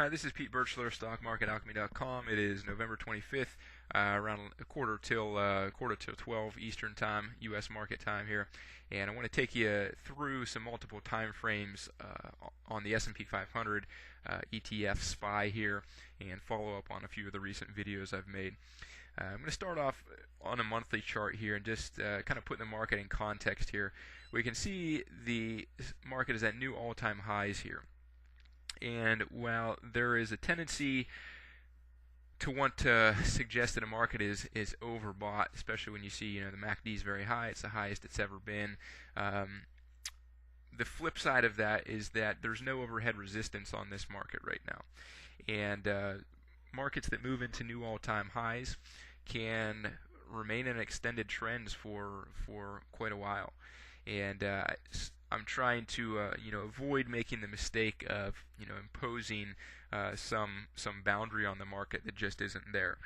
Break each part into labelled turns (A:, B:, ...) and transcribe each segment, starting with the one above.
A: This is Pete Birchler, StockMarketAlchemy.com. It is November 25th, around a quarter till 12 Eastern Time, U.S. market time here, and I want to take you through some multiple time frames on the S&P 500 ETF SPY here, and follow up on a few of the recent videos I've made. I'm going to start off on a monthly chart here and just kind of put the market in context here. We can see the market is at new all-time highs here. And while there is a tendency to want to suggest that a market is overbought, especially when you see the MACD is very high, it's the highest it's ever been. The flip side of that is that there's no overhead resistance on this market right now, and markets that move into new all-time highs can remain in extended trends for quite a while, and I'm trying to avoid making the mistake of imposing some boundary on the market that just isn't there.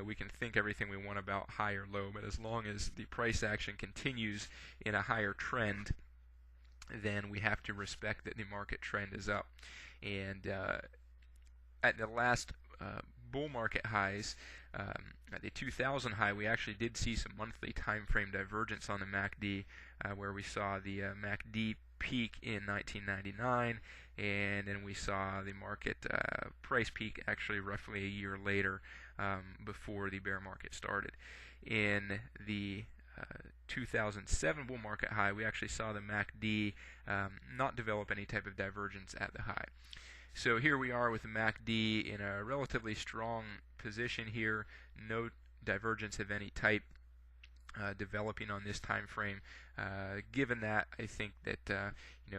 A: We can think everything we want about high or low, but as long as the price action continues in a higher trend, then we have to respect that the market trend is up. And at the last bull market highs, at the 2000 high, we actually did see some monthly time frame divergence on the MACD, where we saw the MACD peak in 1999, and then we saw the market price peak actually roughly a year later, before the bear market started. In the 2007 bull market high, we actually saw the MACD not develop any type of divergence at the high. So here we are with the MACD in a relatively strong position here, no divergence of any type developing on this time frame. Given that, I think that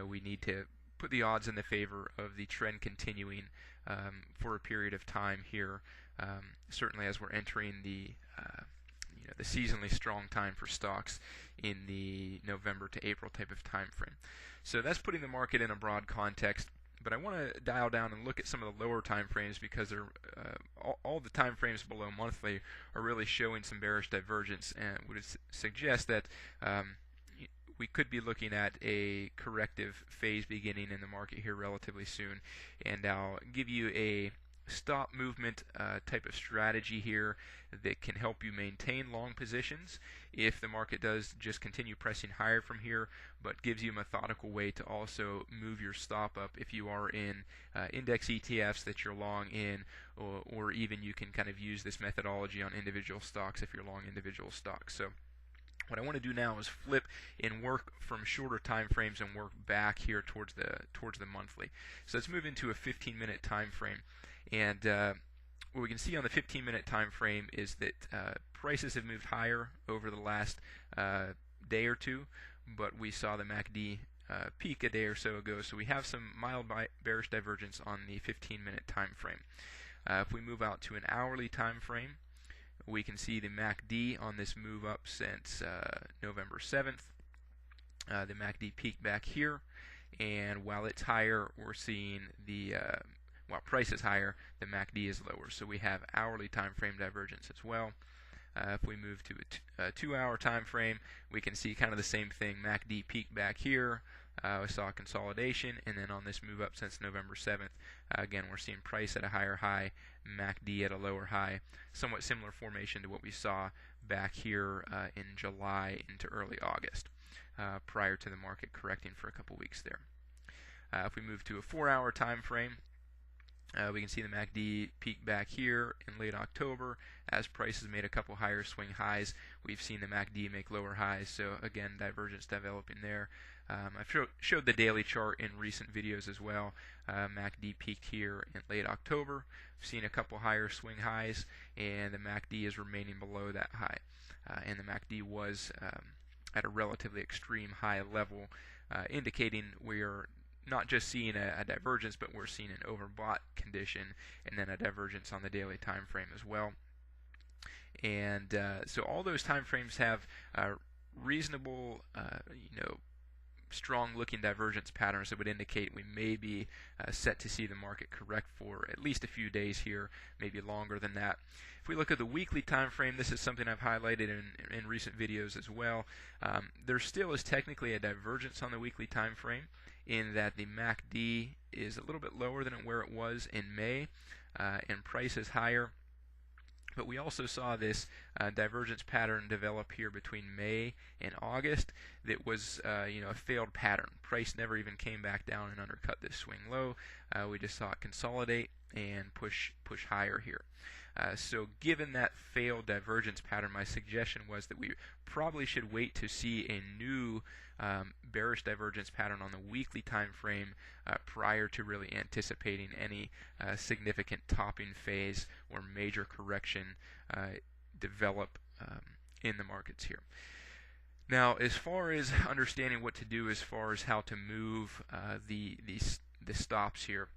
A: we need to put the odds in the favor of the trend continuing for a period of time here. Certainly, as we're entering the seasonally strong time for stocks in the November to April type of time frame. So that's putting the market in a broad context. But I want to dial down and look at some of the lower time frames, because they're, all the time frames below monthly are really showing some bearish divergence, and would suggest that we could be looking at a corrective phase beginning in the market here relatively soon. And I'll give you a stop movement type of strategy here that can help you maintain long positions if the market does just continue pressing higher from here, but gives you a methodical way to also move your stop up if you are in index ETFs that you're long in, or even you can kind of use this methodology on individual stocks if you're long individual stocks. So what I want to do now is flip and work from shorter time frames and work back here towards the monthly. So let's move into a 15-minute time frame. And what we can see on the 15-minute time frame is that prices have moved higher over the last day or two, but we saw the MACD peak a day or so ago, so we have some mild bearish divergence on the 15-minute time frame. If we move out to an hourly time frame, we can see the MACD on this move up since November 7th. The MACD peaked back here, and while it's higher, we're seeing the while price is higher, the MACD is lower. So we have hourly time frame divergence as well. If we move to a 2-hour time frame, we can see kind of the same thing. MACD peaked back here. We saw consolidation, and then on this move up since November 7th, again, we're seeing price at a higher high, MACD at a lower high. Somewhat similar formation to what we saw back here in July into early August, prior to the market correcting for a couple weeks there. If we move to a 4-hour time frame, we can see the MACD peak back here in late October. As prices made a couple higher swing highs, we've seen the MACD make lower highs. So again, divergence developing there. I've showed the daily chart in recent videos as well. MACD peaked here in late October. We've seen a couple higher swing highs, and the MACD is remaining below that high. And the MACD was at a relatively extreme high level, indicating we're not just seeing a divergence, but we're seeing an overbought condition, and then a divergence on the daily time frame as well. And so all those time frames have reasonable, strong-looking divergence patterns that would indicate we may be set to see the market correct for at least a few days here, maybe longer than that. If we look at the weekly time frame, this is something I've highlighted in recent videos as well. There still is technically a divergence on the weekly time frame. in that the MACD is a little bit lower than where it was in May, and price is higher. But we also saw this divergence pattern develop here between May and August that was a failed pattern. Price never even came back down and undercut this swing low. We just saw it consolidate and push higher here. So given that failed divergence pattern, my suggestion was that we probably should wait to see a new bearish divergence pattern on the weekly time frame prior to really anticipating any significant topping phase or major correction develop in the markets here. Now, as far as understanding what to do as far as how to move the stops here,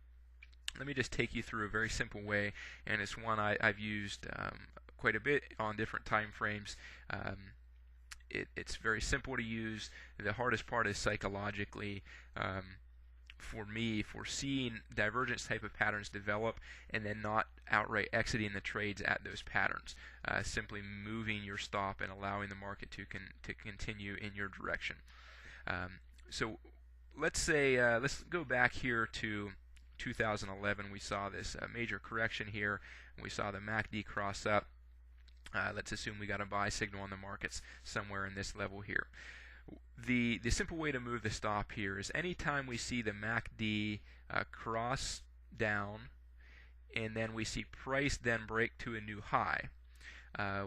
A: let me just take you through a very simple way, and it's one I've used quite a bit on different time frames. It's very simple to use. The hardest part is psychologically for me, for seeing divergence type of patterns develop and then not outright exiting the trades at those patterns, simply moving your stop and allowing the market to continue in your direction. So let's say let's go back here to 2011. We saw this major correction here. We saw the MACD cross up. Let's assume we got a buy signal on the markets somewhere in this level here. The simple way to move the stop here is anytime we see the MACD cross down and then we see price then break to a new high,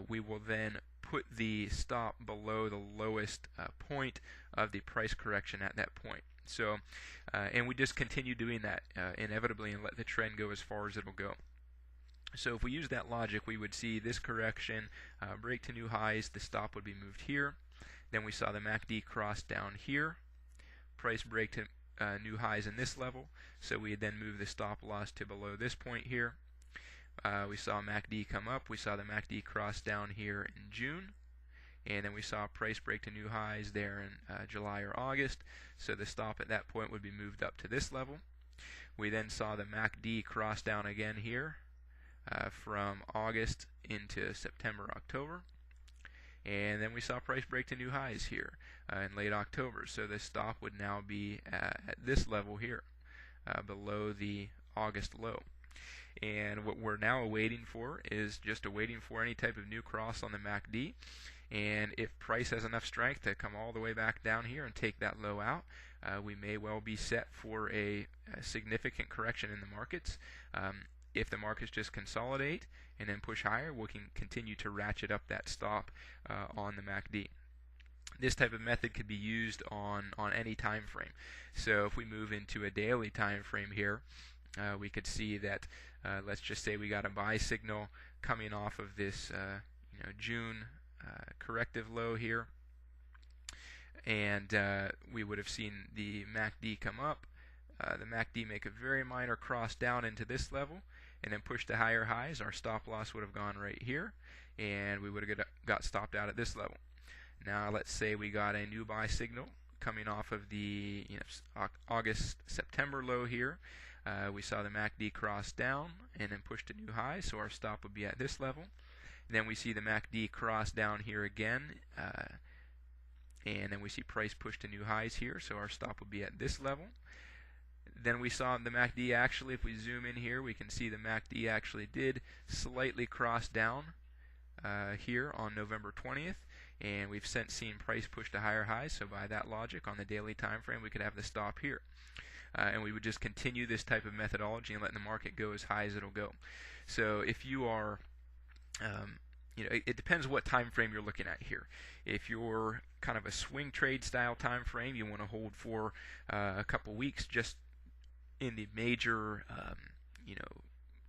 A: we will then put the stop below the lowest point of the price correction at that point. So, and we just continue doing that inevitably and let the trend go as far as it'll go. So if we use that logic, we would see this correction break to new highs, the stop would be moved here. Then we saw the MACD cross down here, price break to new highs in this level, so we would then move the stop loss to below this point here. We saw MACD come up, we saw the MACD cross down here in June, and then we saw price break to new highs there in July or August, so the stop at that point would be moved up to this level. We then saw the MACD cross down again here from August into September, October. And then we saw price break to new highs here in late October. So the stop would now be at this level here, below the August low. And what we're now awaiting for is just awaiting for any type of new cross on the MACD. And if price has enough strength to come all the way back down here and take that low out, we may well be set for a significant correction in the markets. If the markets just consolidate and then push higher, we can continue to ratchet up that stop on the MACD. This type of method could be used on any time frame. So if we move into a daily time frame here, we could see that let's just say we got a buy signal coming off of this June corrective low here, and we would have seen the MACD come up, the MACD make a very minor cross down into this level and then push to higher highs. Our stop loss would have gone right here, and we would have got stopped out at this level. Now let's say we got a new buy signal coming off of the August-September low here. We saw the MACD cross down and then push to new highs, so our stop would be at this level. Then we see the MACD cross down here again, and then we see price push to new highs here, so our stop would be at this level. Then we saw the MACD actually, if we zoom in here, we can see the MACD actually did slightly cross down here on November 20th, and we've since seen price push to higher highs, so by that logic, on the daily time frame, we could have the stop here. And we would just continue this type of methodology and let the market go as high as it'll go. So if you are, it depends what time frame you're looking at here. If you're kind of a swing trade style time frame, you want to hold for a couple weeks just in the major,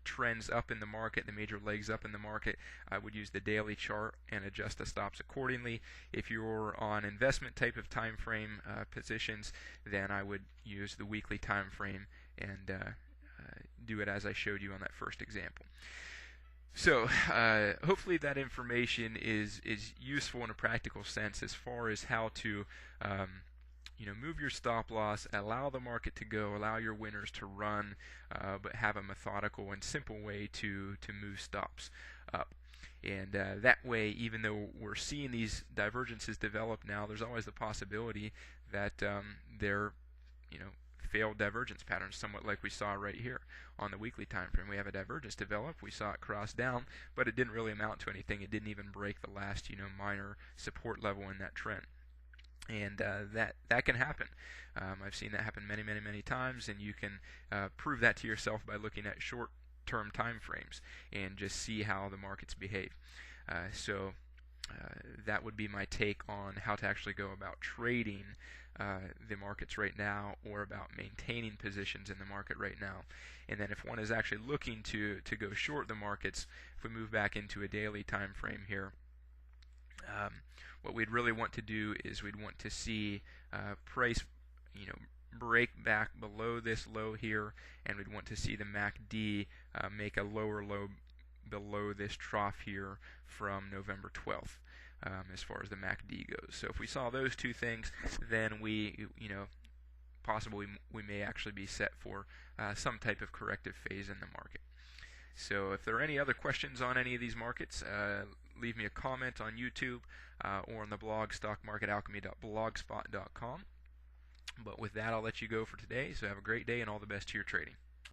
A: trends up in the market, the major legs up in the market, I would use the daily chart and adjust the stops accordingly. If you're on investment type of time frame positions, then I would use the weekly time frame and do it as I showed you on that first example. So hopefully that information is useful in a practical sense as far as how to move your stop loss, allow the market to go, allow your winners to run, but have a methodical and simple way to move stops up. And that way, even though we're seeing these divergences develop now, there's always the possibility that they're failed divergence patterns, somewhat like we saw right here on the weekly time frame. We have a divergence develop. We saw it cross down, but it didn't really amount to anything. It didn't even break the last, minor support level in that trend. And that can happen. I've seen that happen many, many, many times, and you can prove that to yourself by looking at short-term time frames and just see how the markets behave. So that would be my take on how to actually go about trading the markets right now, or about maintaining positions in the market right now. And then if one is actually looking to go short the markets, if we move back into a daily time frame here, what we'd really want to do is we'd want to see price, break back below this low here, and we'd want to see the MACD make a lower low below this trough here from November 12th. As far as the MACD goes. So if we saw those two things, then possibly we may actually be set for some type of corrective phase in the market. So if there are any other questions on any of these markets, leave me a comment on YouTube or on the blog stockmarketalchemy.blogspot.com. But with that, I'll let you go for today. So have a great day and all the best to your trading.